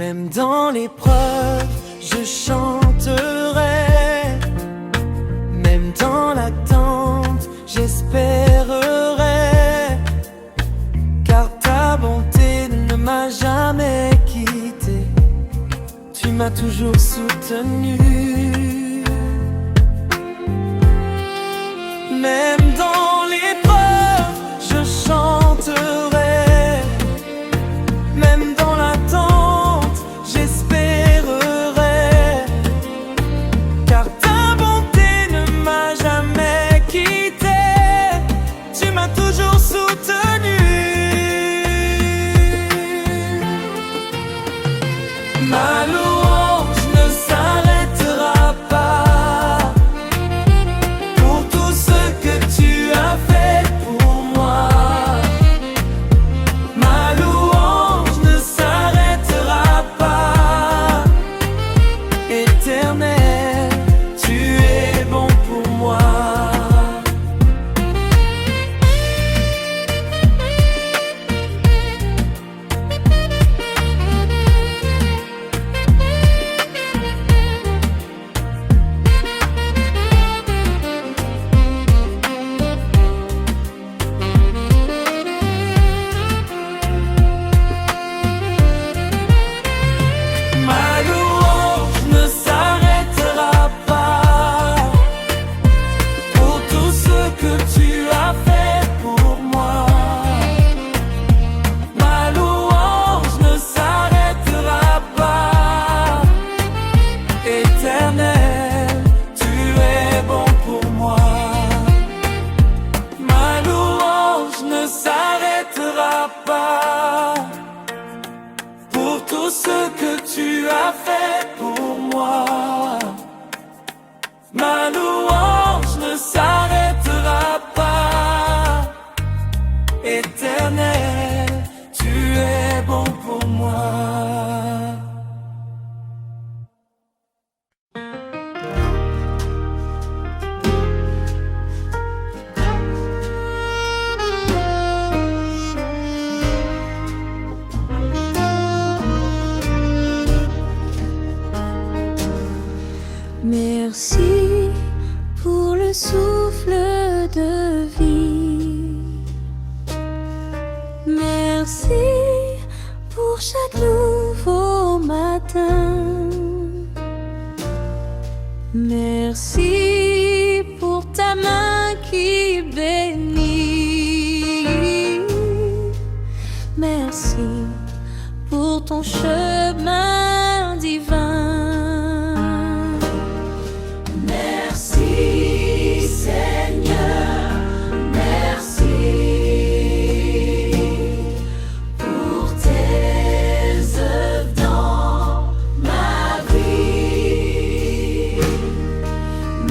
Même dans l'épreuve, je chanterai. Même dans l'attente, j'espérerai. Car ta bonté ne m'a jamais quitté. Tu m'as toujours soutenu. Même dans l'épreuve, je chanterai. Même dans l'attente, j'espérerai. Car ta bonté ne m'a jamais quitté. Tu m'as toujours soutenu. Ma louange ne s'arrêtera pas pour tout ce que tu as fait pour moi. Ma louange ne s'arrêtera pas. Éternel, tu es bon pour moi. Ma louange ne s'arrêtera pas pour tout ce que tu as fait pour moi. Ma louange ne s'arrêtera pas. Éternel, tu es bon pour moi. Ma louange ne s'arrêtera pas pour tout ce que tu as fait pour moi. Ma louange ne s'arrêtera pas. Éternel, tu es bon pour moi. Merci pour le souffle de vie. Merci pour chaque nouveau matin. Merci pour ta main qui bénit. Merci pour ton chemin divin. Merci Seigneur, merci pour tes œuvres dans ma vie.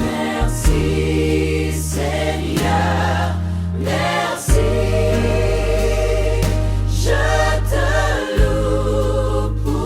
Merci Seigneur, merci. Je te loue pour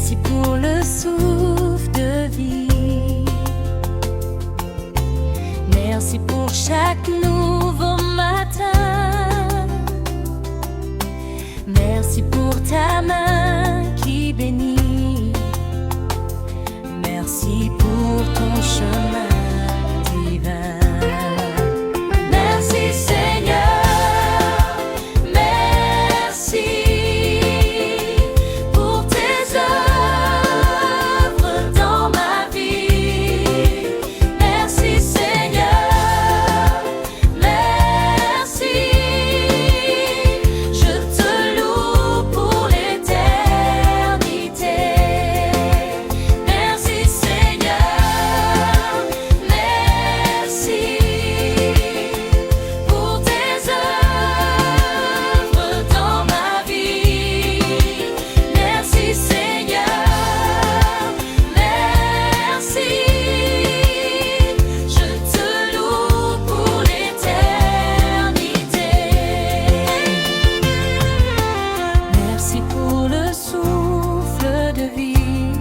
Merci pour le souffle de vie. Merci pour chaque nouveau matin. Merci pour ta main qui bénit. Merci pour ton chemin divin. Merci Seigneur, merci pour tes œuvres dans ma vie. Merci Seigneur, merci. Je te loue pour l'éternité. Merci Seigneur, merci pour tes œuvres dans ma vie. Merci Seigneur, merci. Je te loue pour l'éternité. Merci pour le souffle de vie.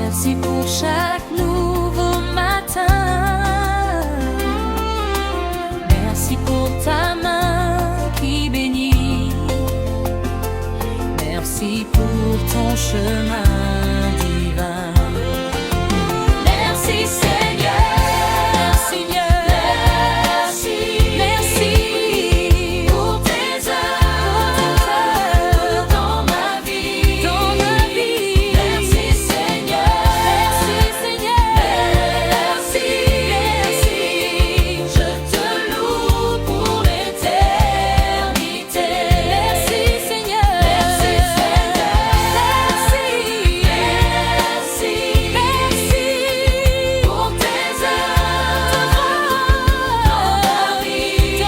Merci pour chaque nouveau matin. Merci pour ta main qui bénit. Merci pour ton chemin divin. Merci Seigneur, merci, merci pour tes œuvres dans ma vie, Merci Seigneur, merci, je te loue pour l'éternité. Merci Seigneur, merci pour tes œuvres dans ma vie,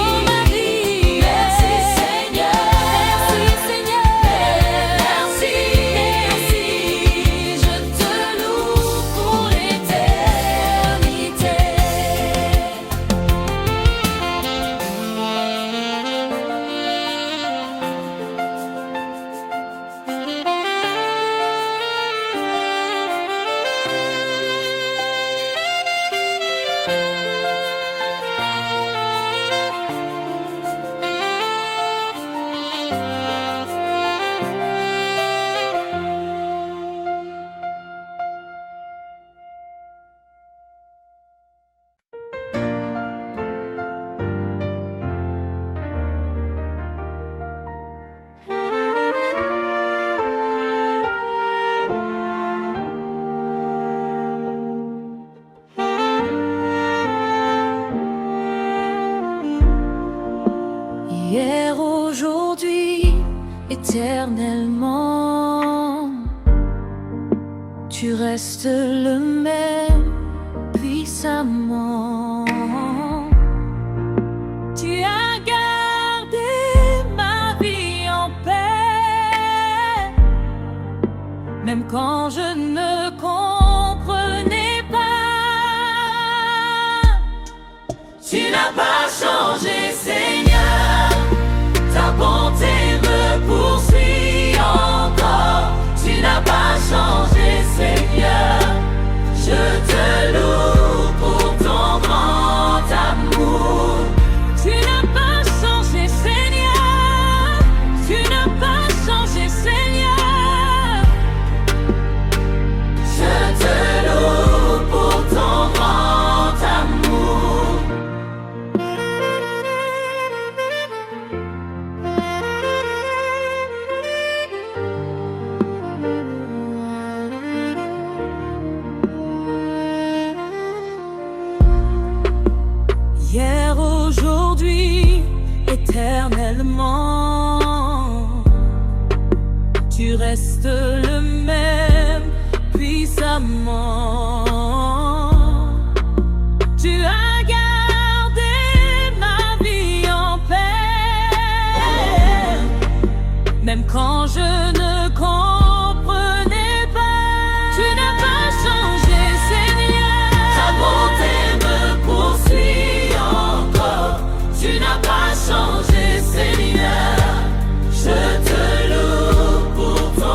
Merci Seigneur, merci, je te loue pour l'éternité. Hier, aujourd'hui, éternellement, tu restes le même puissamment. Tu as gardé ma vie en paix, même quand je ne comprenais pas. Tu n'as pas changé, Seigneur. Ta bonté me poursuit encore. Tu n'as pas changé, Seigneur. Je te loue pour ton grand amour. Tu n'as pas changé, Seigneur. Tu n'as pas changé, Seigneur. Je te loue pour ton grand amour. Hier, aujourd'hui, éternellement, tu restes le même puissamment. Tu as gardé ma vie en paix, même quand je ne comprenais pas. Tu n'as pas changé, Seigneur. Ta bonté me poursuit encore. Tu n'as pas changé, Seigneur. Je te loue pour ton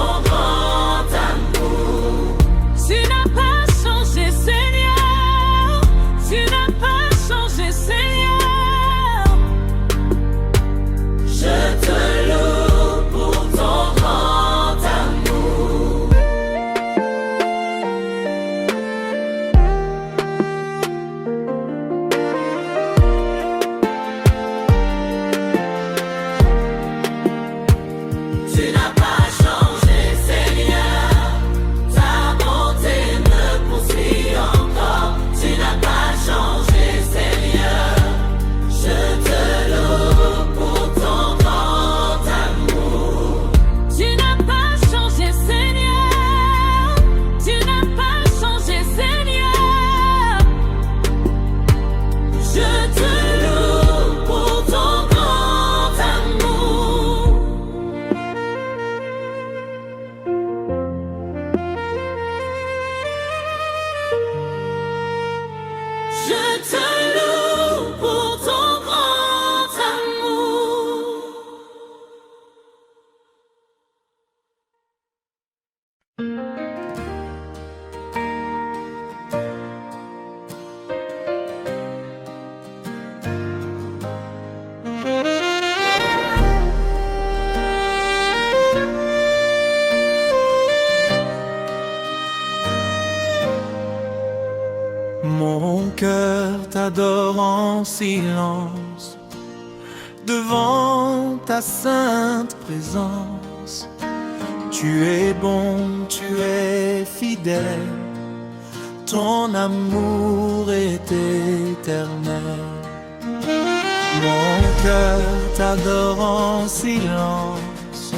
en silence devant ta sainte présence. Tu es bon, tu es fidèle, ton amour est éternel. Mon cœur t'adore en silence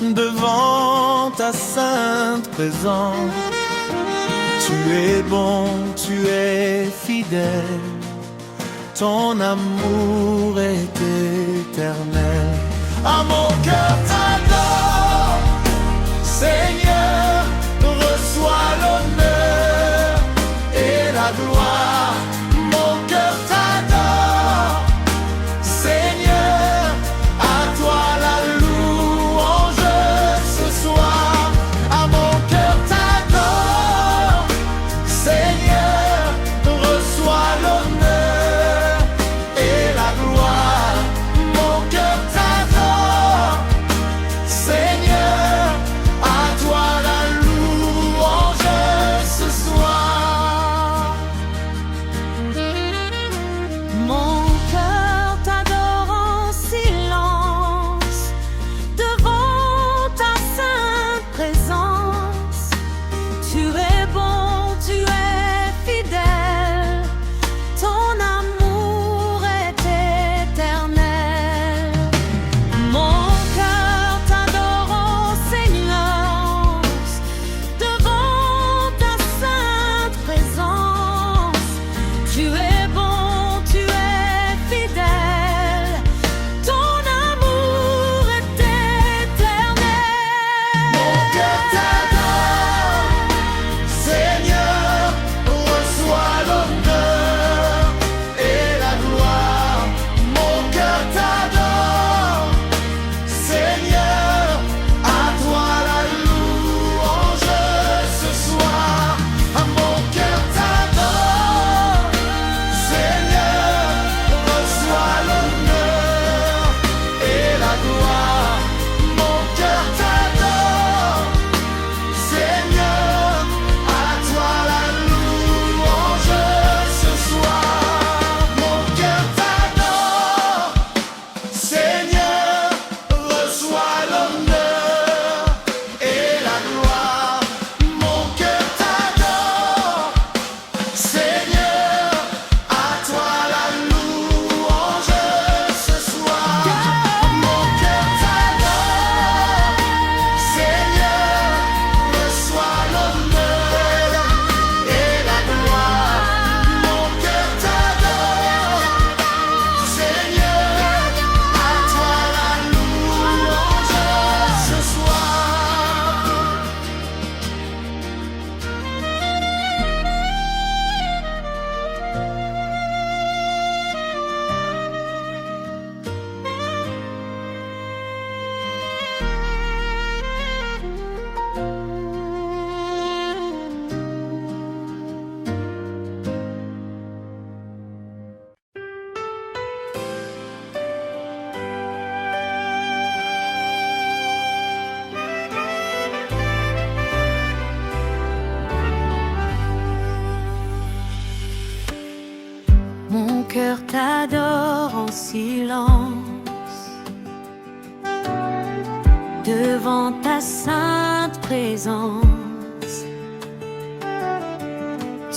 devant ta sainte présence. Tu es bon, tu es fidèle, ton amour est éternel. Ah, mon cœur t'adore, Seigneur, reçois l'honneur et la gloire. Mon cœur t'adore, Seigneur, à toi la louange ce soir. Ah, mon cœur t'adore, Seigneur, reçois l'honneur et la gloire. Mon cœur t'adore, Seigneur, à toi la louange ce soir. Mon cœur t'adore en silence devant ta sainte présence. Tu es bon, tu es fidèle, ton amour est éternel. Mon cœur t'adore en silence devant ta sainte présence. Tu es bon, tu es fidèle, ton amour est éternel. Mon cœur t'adore, Seigneur, reçois l'honneur et la gloire. Mon cœur t'adore, Seigneur, à toi la louange ce soir. Ah, mon cœur t'adore, Seigneur, reçois l'honneur et la gloire. Mon cœur t'adore, Seigneur, à toi la louange ce soir. Mon cœur t'adore, Seigneur, reçois l'honneur et la gloire. Mon cœur t'adore, Seigneur, à toi la louange ce soir. Mon cœur t'adore, Seigneur, reçois l'honneur et la gloire. Mon cœur t'adore, Seigneur, à toi la louange ce soir. Mon cœur t'adore en silence devant ta sainte présence.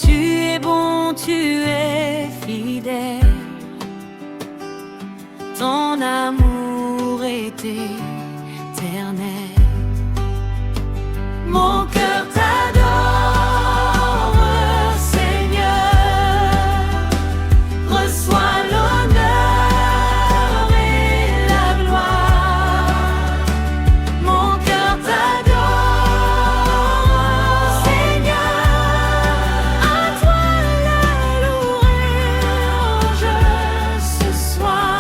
Tu es bon, tu es fidèle, ton amour est éternel. Mon cœur t'adore, Seigneur, reçois l'honneur et la gloire. Mon cœur t'adore, Seigneur, à toi la louange ce soir.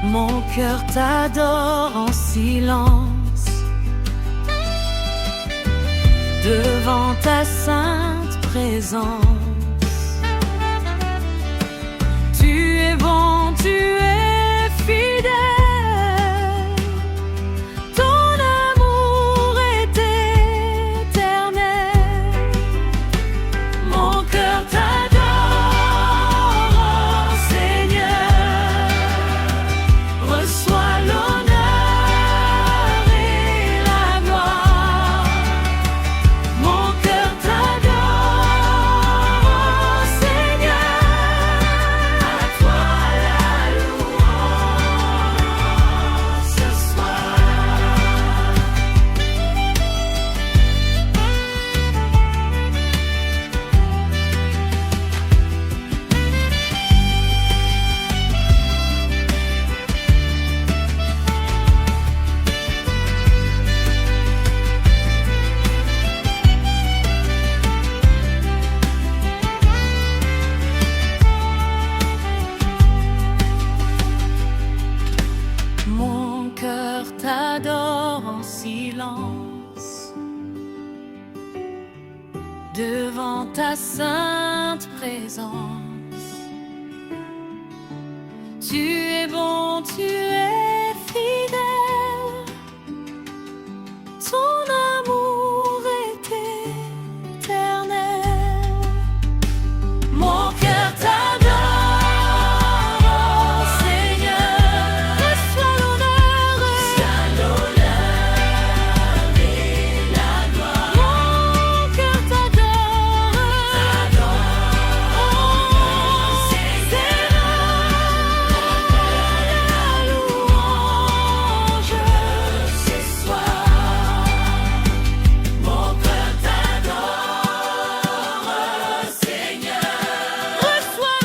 Mon cœur t'adore en silence devant ta sainte présence. Tu es bon, tu es fidèle, ton amour est éternel. Mon cœur t'adore. t'adore en silence devant ta sainte présence. Tu es bon, tu es fidèle, ton amour est éternel. Mon cœur t'adore, Seigneur, reçois l'honneur et la gloire. Mon cœur t'adore, Seigneur, la louange ce soir. Mon cœur t'adore, Seigneur, reçois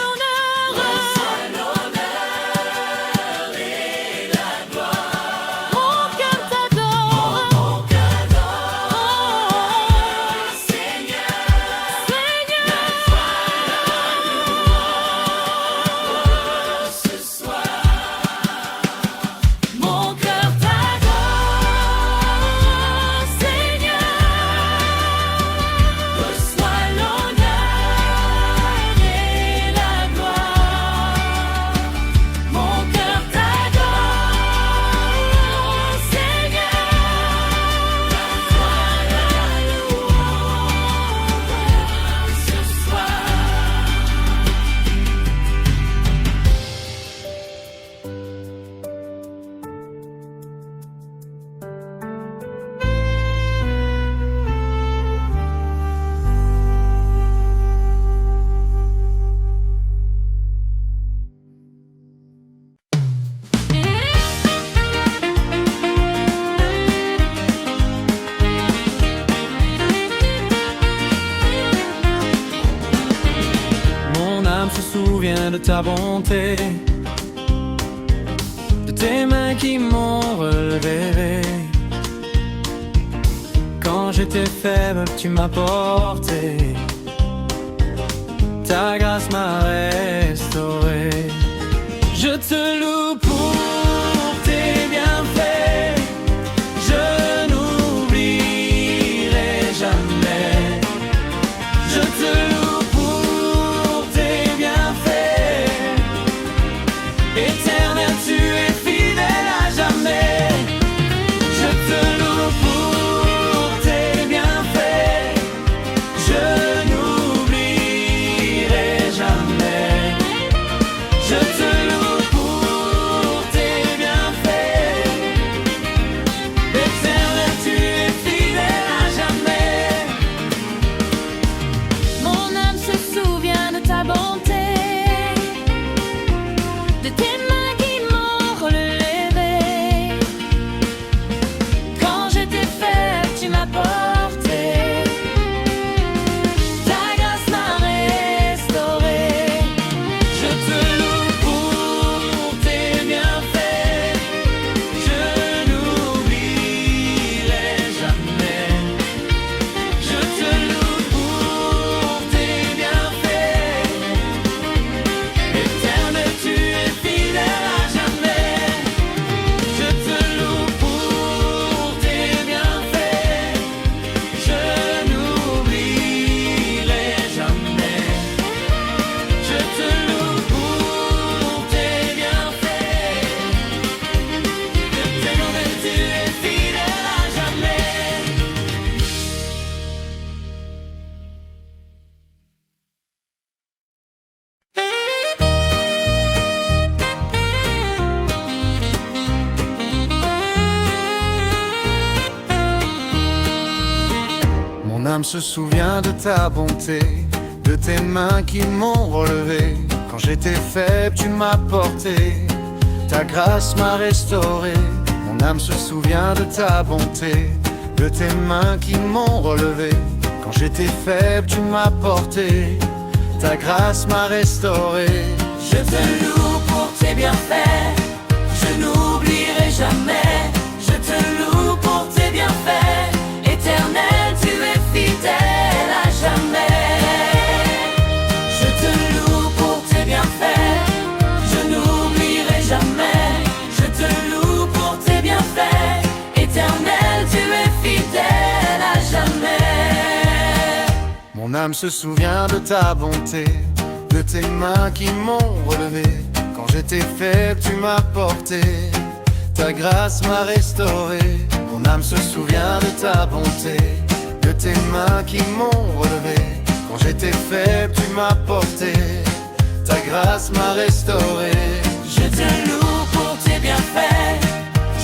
l'honneur et la gloire. Mon cœur t'adore, Seigneur, ce soir. Mon cœur t'adore, Seigneur, reçois l'honneur et la gloire. Mon cœur t'adore, Seigneur, reçois la louange ce soir. Mon âme se souvient de ta bonté, de tes mains qui m'ont relevé. Quand j'étais faible, tu m'as porté, ta grâce m'a restauré. Je te loue pour tes bienfaits, je n'oublierai jamais. Je te loue pour tes bienfaits, éternel, tu es fidèle à jamais. Je te loue pour tes bienfaits, je n'oublierai jamais. Je te loue pour tes bienfaits, éternel, tu es fidèle à jamais. Mon âme se souvient de ta bonté, de tes mains qui m'ont relevé. Quand j'étais faible, tu m'as porté, ta grâce m'a restauré. Je te loue pour tes bienfaits, je n'oublierai jamais. Je te loue pour tes bienfaits, éternel, tu es fidèle à jamais. Je te loue pour tes bienfaits, je n'oublierai jamais. Je te loue pour tes bienfaits, éternel, tu es fidèle à jamais. Mon âme se souvient de ta bonté, de tes mains qui m'ont relevé. Quand j'étais faible, tu m'as porté, ta grâce m'a restauré. Mon âme se souvient de ta bonté, de tes mains qui m'ont relevé. Quand j'étais faible, tu m'as porté, ta grâce m'a restauré. Je te loue pour tes bienfaits, je n'oublierai jamais. Je te loue pour tes bienfaits, éternel, tu es fidèle à jamais. Je te loue pour tes bienfaits, je n'oublierai jamais. Je te loue pour tes bienfaits, Mon âme se souvient de ta bonté, de tes mains qui m'ont relevé. Quand j'étais faible, tu m'as porté, ta grâce m'a restauré. Mon âme se souvient de ta bonté, de tes mains qui m'ont relevé. Quand j'étais faible, tu m'as porté, ta grâce m'a restauré. Je te loue pour tes bienfaits,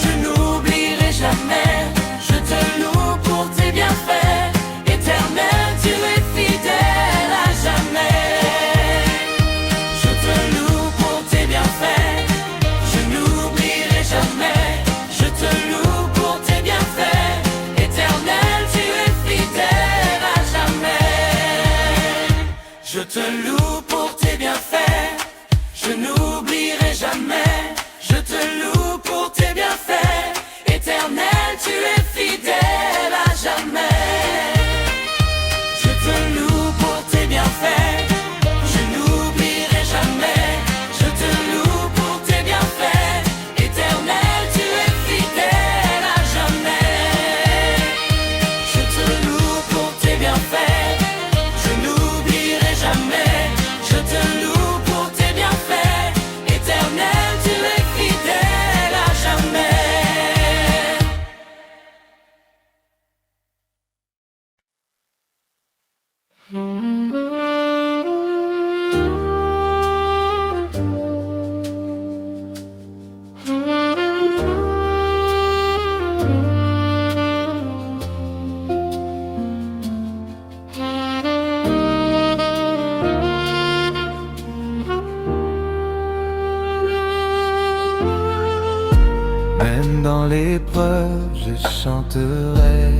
je n'oublierai jamais. Je te loue pour tes bienfaits, éternel, tu es fidèle à jamais. Je te loue pour tes bienfaits, je n'oublierai jamais. Je te loue pour tes bienfaits, éternel, tu es fidèle à jamais. Je te loue pour tes bienfaits, je n'oublierai jamais. Je te loue pour tes bienfaits, éternel, tu es fidèle à jamais. Je te loue pour tes bienfaits, je n'oublierai jamais. Je te loue pour tes bienfaits, éternel, tu es fidèle à jamais. Je te loue pour tes bienfaits, je n'oublierai jamais. Je te loue pour tes bienfaits, éternel, tu es fidèle à jamais. Même dans l'épreuve, je chanterai.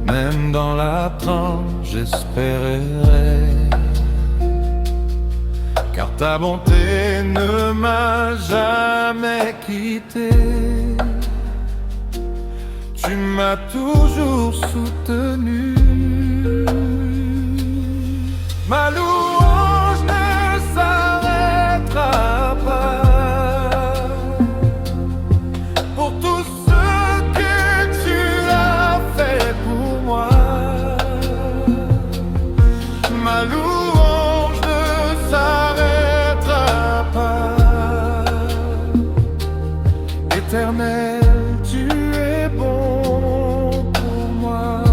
Même dans l'attente, j'espérerai. Car ta bonté ne m'a jamais quitté. Tu m'as toujours soutenu. Ma louange ne s'arrêtera pas pour tout ce que tu as fait pour moi. Ma louange ne s'arrêtera pas. Éternel, tu es bon pour moi.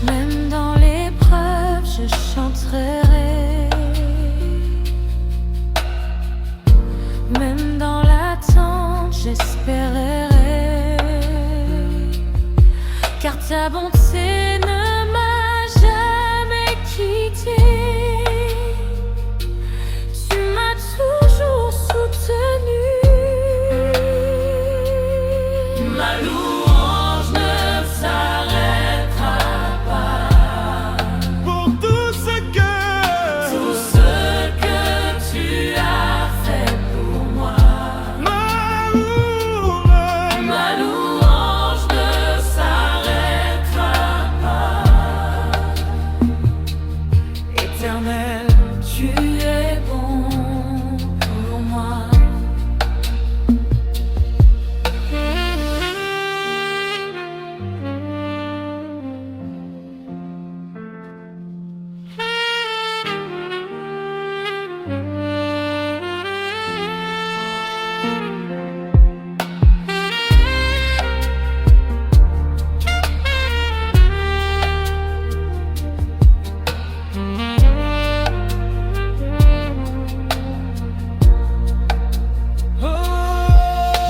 Même dans l'épreuve, je chanterai. Même dans l'attente, j'espérerai. Car ta bonté ne m'a jamais quitté. Tu m'as toujours soutenu. Ma louange ne s'arrêtera pas Pour tout ce que tu as fait pour moi. Ma louange ne s'arrêtera pas. Éternel, tu es bon pour moi.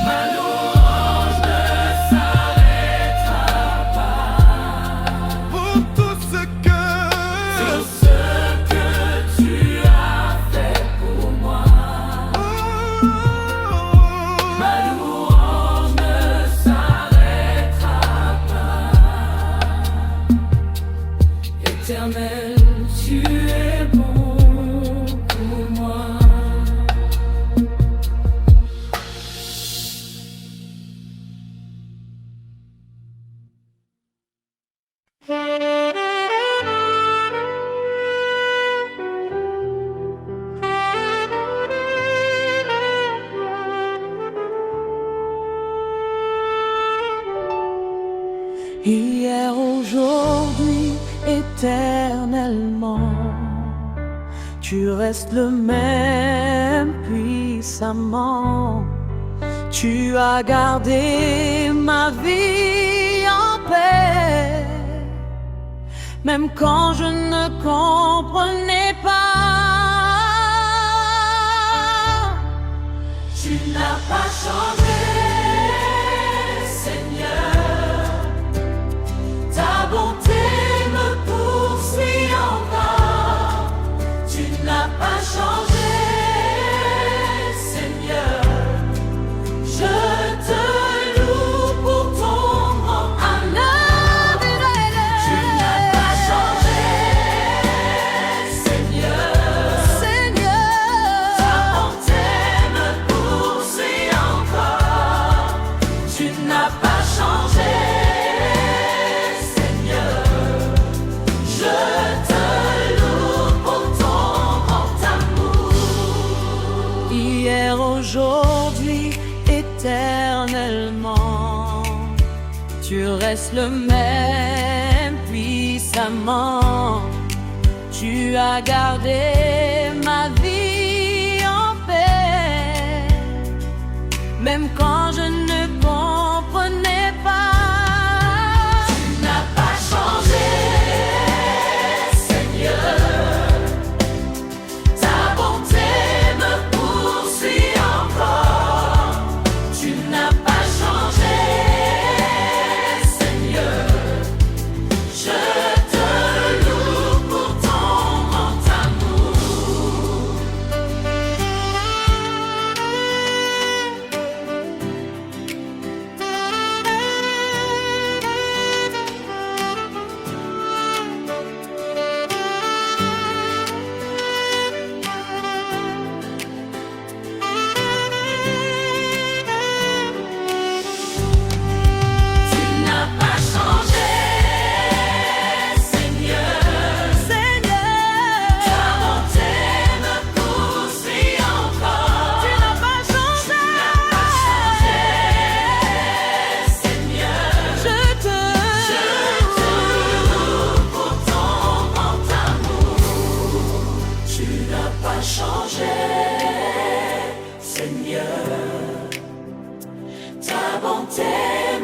Ma louange ne s'arrêtera pas. pour tout ce Tout ce que tu as fait pour moi. Ma louange ne s'arrêtera pas. Éternel, tu es bon pour moi. éternellement. Tu restes le même puissamment. Tu as gardé ma vie en paix, même quand je ne comprenais pas. Tu n'as pas changé, Seigneur. Ta bonté me poursuit encore. Tu n'as pas changé, Seigneur. Je te loue pour ton grand amour. Tu n'as pas changé, Seigneur. Ta bonté me poursuit encore. Tu n'as pas changé, Seigneur. Je te loue pour ton grand amour. Hier, aujourd'hui, éternellement, tu restes le même puissamment. Tu as gardé ma vie en paix, même quand je ne comprenais pas. Tu n'as pas changé, Seigneur. Ta bonté me poursuit encore. Tu n'as pas changé, Seigneur. Je te loue pour ton grand amour. Tu n'as pas changé, Seigneur. Ta bonté me poursuit encore. Tu n'as pas changé, Seigneur. je te loue pour ton grand amour. Tu n'as pas changé, Seigneur. Ta bonté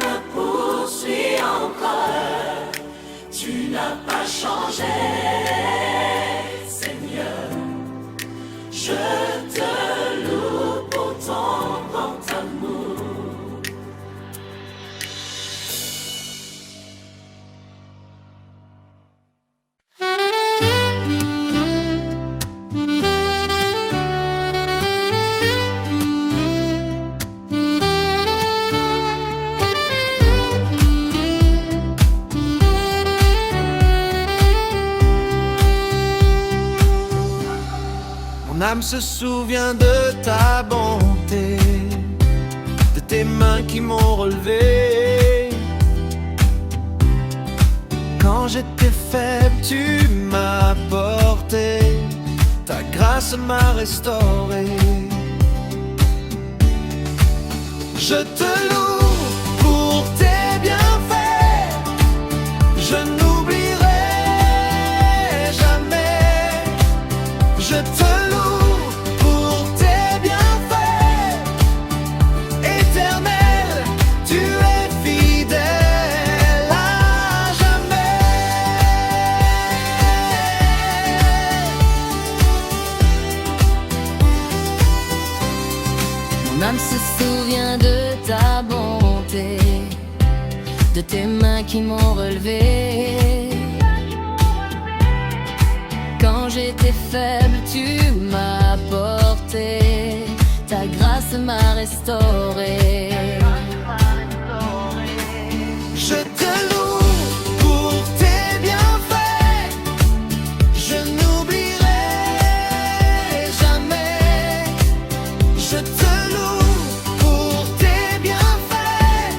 me poursuit encore. Tu n'as pas changé, Seigneur. Je te loue pour ton grand amour. Mon âme se souvient de ta bonté, de tes mains qui m'ont relevé. Quand j'étais faible, tu m'as porté, ta grâce m'a restauré. Je te loue pour tes bienfaits, je n'oublierai jamais. Je te loue pour tes bienfaits, éternel, tu es fidèle à jamais. Mon âme se souvient de ta bonté, de tes mains qui m'ont relevé. Quand j'étais faible, tu m'as porté, ta grâce m'a restauré. Je te loue pour tes bienfaits, je n'oublierai jamais. Je te loue pour tes bienfaits,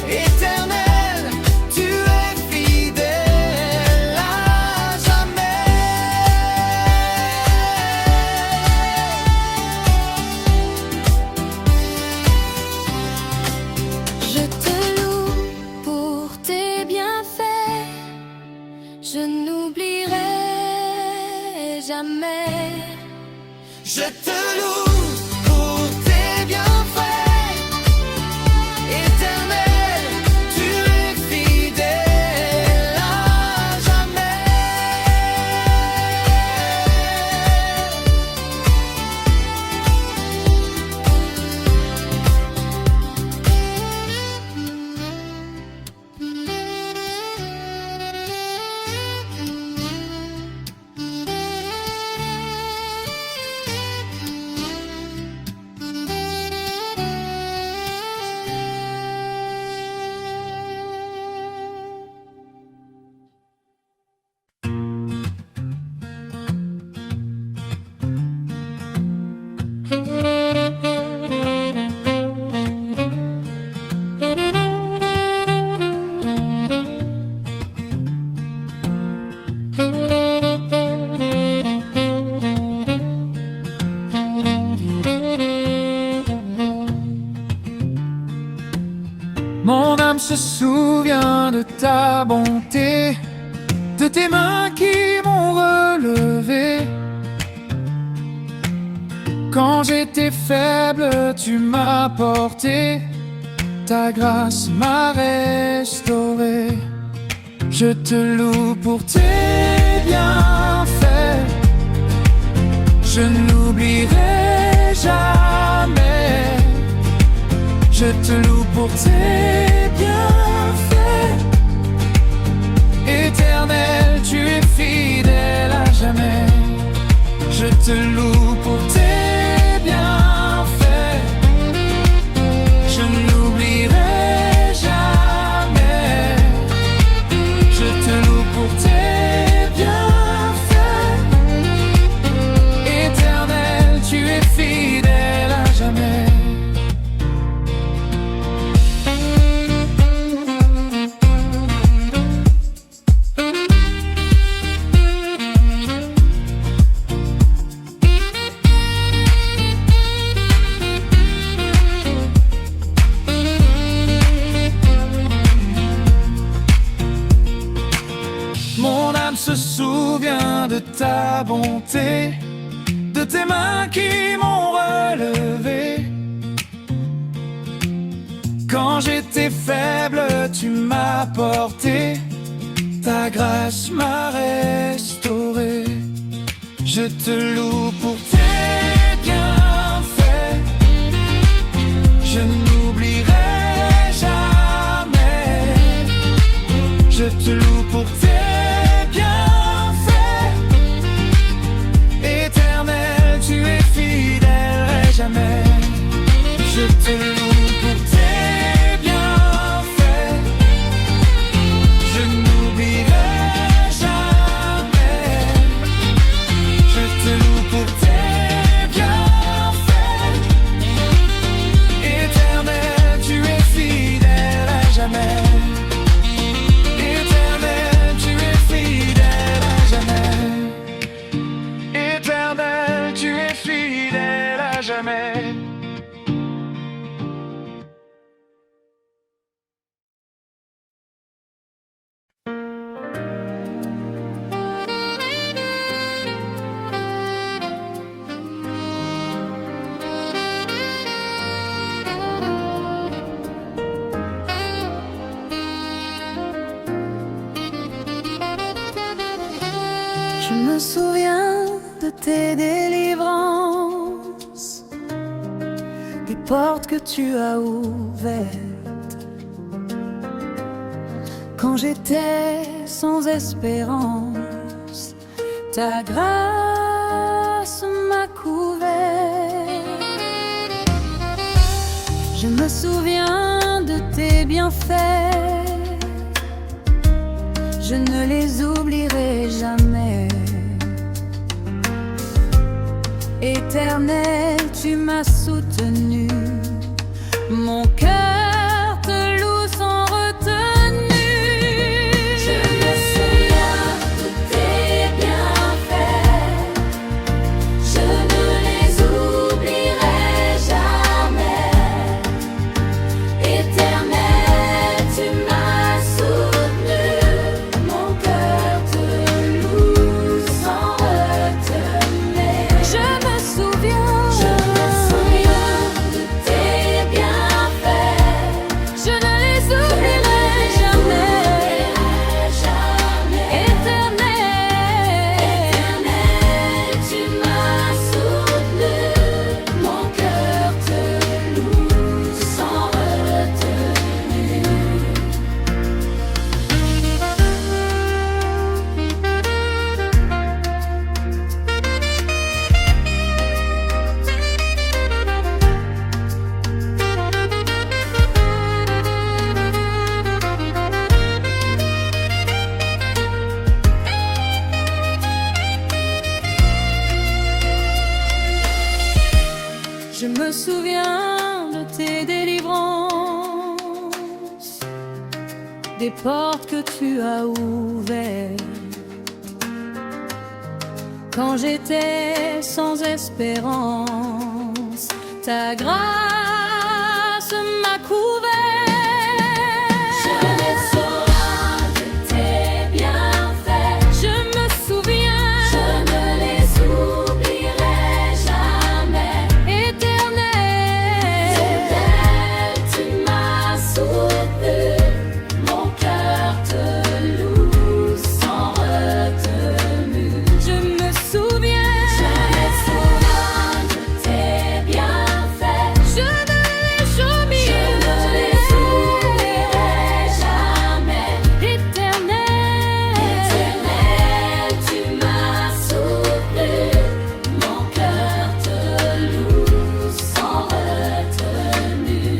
éternel, tu es fidèle à jamais. jamais. Je te loue pour tes bienfaits éternels, tu es fidèle à jamais. Mon âme se souvient de ta bonté, de tes mains qui m'ont relevé. Quand j'étais faible, tu m'as porté, ta grâce m'a restauré. Je te loue pour tes bienfaits, je n'oublierai jamais. Je te loue pour tes bienfaits éternels, tu es fidèle à jamais. Je te loue pour tes bienfaits, je n'oublierai jamais. Je te loue pour tes bienfaits éternels, tu es fidèle à jamais. Se souvient de ta bonté, de tes mains qui m'ont relevé. Quand j'étais faible, tu m'as porté, ta grâce m'a restauré. Je te loue pour tes bienfaits, je n'oublierai jamais. Je te loue pour tes jamais. Je te loue pour tes bienfaits, je n'oublierai jamais. Je te loue pour tes bienfaits éternels, tu es fidèle à jamais. Éternel, tu es fidèle à jamais. Éternel, tu es fidèle à jamais. Je me souviens de tes délivrances, des portes que tu as ouvertes quand j'étais sans espérance. Ta grâce m'a couvert. Je me souviens de tes bienfaits, je ne les oublierai jamais. Éternel, tu m'as soutenu, mon cœur te loue sans retenue. Je me souviens de tes bienfaits, je ne les oublierai jamais. Éternel, tu m'as soutenu, mon cœur te loue sans retenue. me souviens de tes délivrances, des portes que tu as ouvertes quand j'étais sans espérance. Ta grâce m'a couvert. Je me souviens de tes bienfaits. Je me souviens, Je ne les oublierai jamais. éternel, Éternel, tu m'as soutenu. Mon cœur te loue sans retenue. je me souviens, Je me souviens de tes bienfaits. je ne les jamais, Je ne les oublierai jamais. éternel, Éternel, tu m'as soutenu. Mon cœur te loue sans retenue.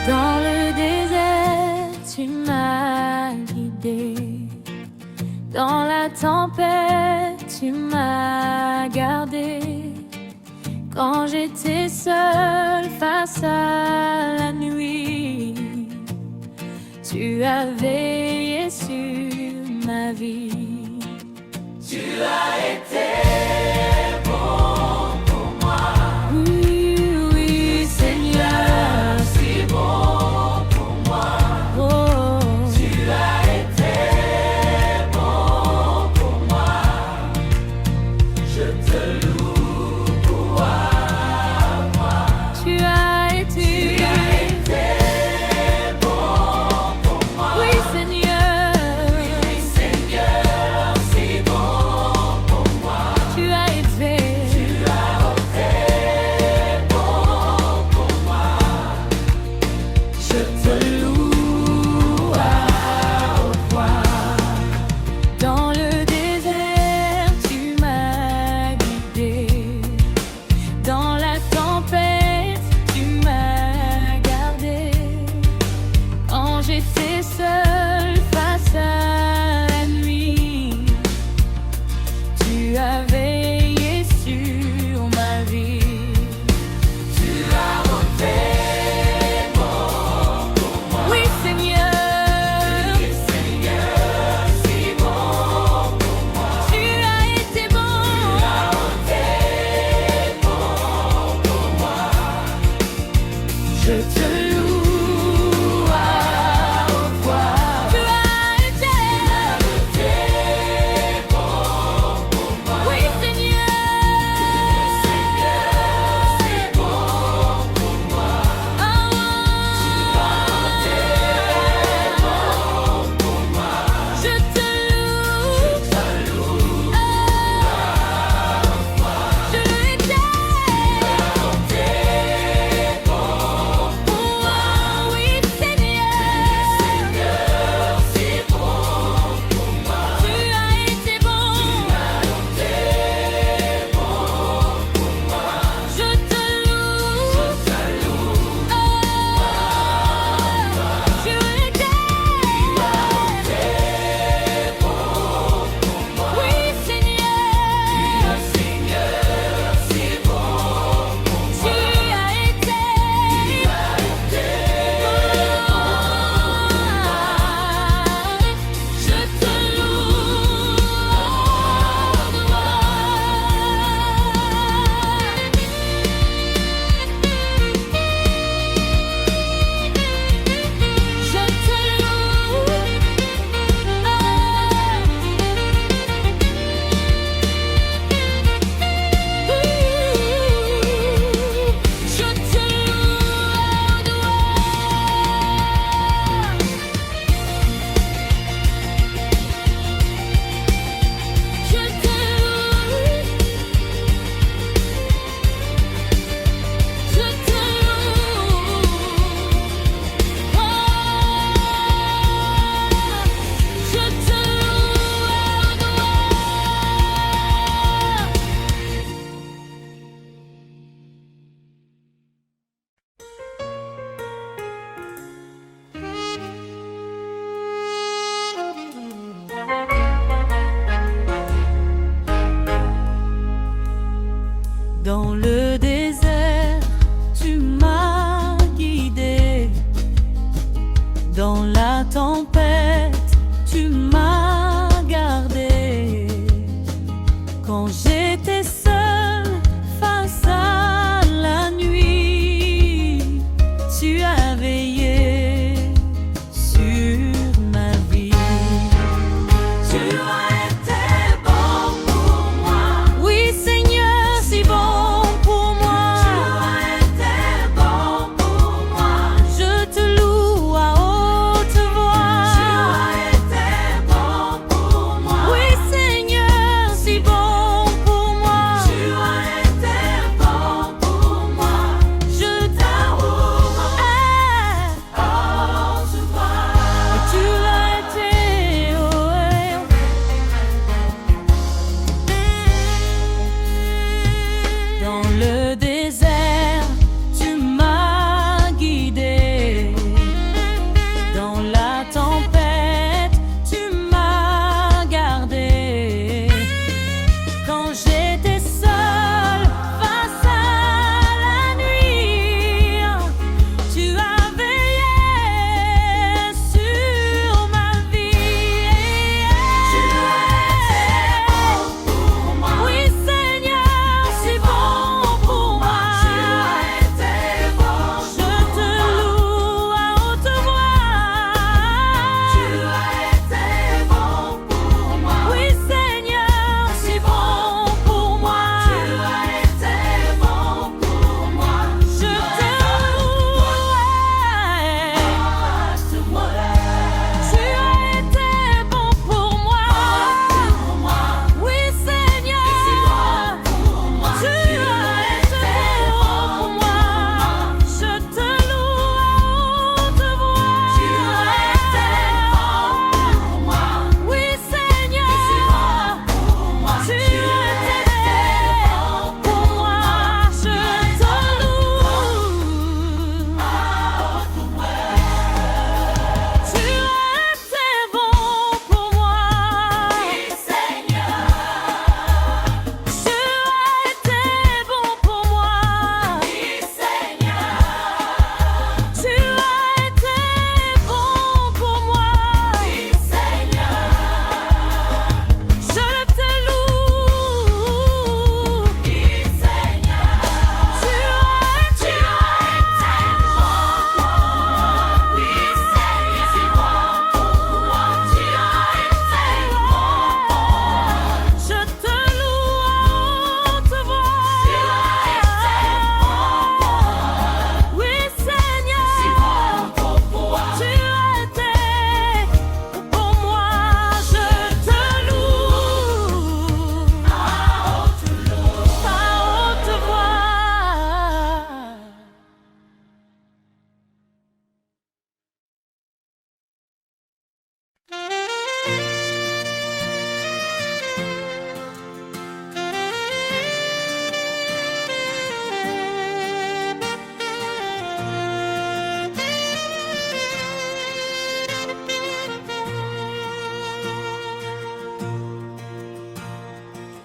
dans le désert, tu m'as guidé. Dans la tempête, tu m'as gardé. Quand j'étais seule face à la nuit, tu as veillé sur ma vie. Tu as été bon pour moi. Oui, oui, Seigneur. Si bon pour moi. Oh, Tu as été bon pour moi. Je te loue pour moi. tu as été, Bon pour moi. oui, Seigneur. Oui, Seigneur, si bon pour moi. Tu as été, bon pour moi. Je te loue à haute voix. dans le désert, tu m'as guidé. Dans la tempête, tu m'as gardé. Quand j'étais seule face à la nuit, tu as veillé sur ma vie. Tu as ôté bon pour moi. Oui, Seigneur, Seigneur, si bon pour moi. tu as été bon. Bon pour moi. Je te loue à haute voix.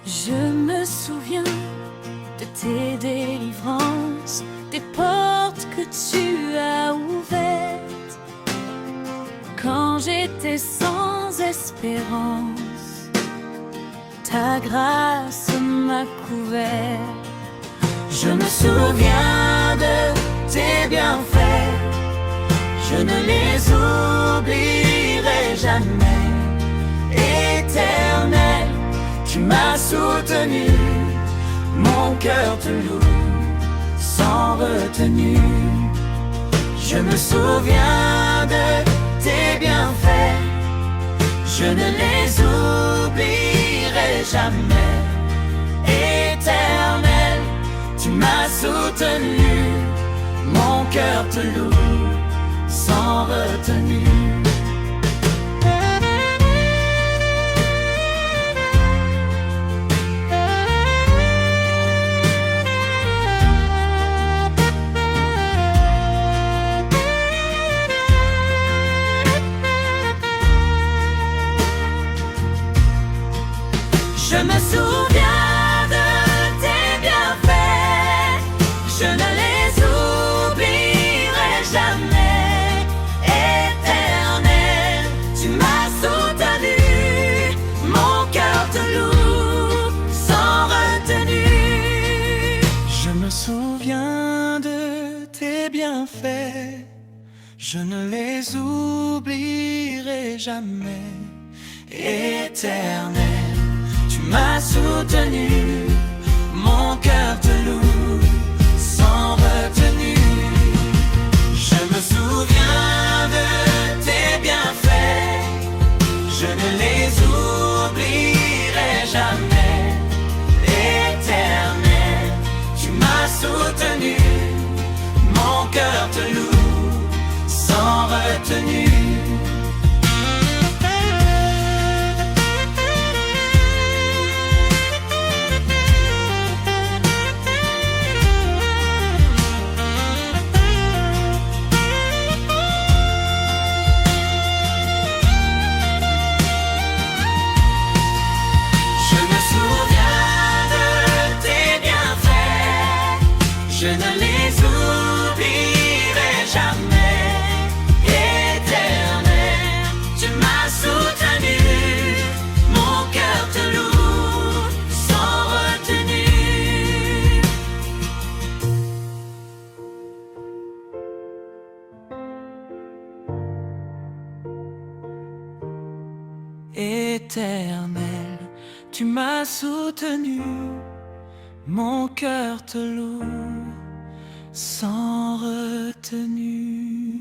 Je me souviens de tes délivrances, des portes que tu as ouvertes quand j'étais sans espérance. Ta grâce m'a couvert. Je me souviens de tes bienfaits, je ne les oublierai jamais. Éternel, tu m'as soutenu, mon cœur te loue sans retenue. Je me souviens de tes bienfaits, je ne les oublierai jamais. Éternel, tu m'as soutenu, mon cœur te loue sans retenue. Je me souviens de tes bienfaits, je ne les oublierai jamais. Éternel, tu m'as soutenu, mon cœur te loue sans retenue. Je me souviens de tes bienfaits, je ne les oublierai jamais. Éternel, tu m'as soutenu, mon cœur te loue sans retenue. Je me souviens de tes bienfaits, je ne les oublierai jamais. Éternel, tu m'as soutenu, mon cœur te loue sans retenue. Je ne les oublierai jamais. Éternel, tu m'as soutenu, mon cœur te loue sans retenue. Éternel, tu m'as soutenu, mon cœur te loue sans retenue.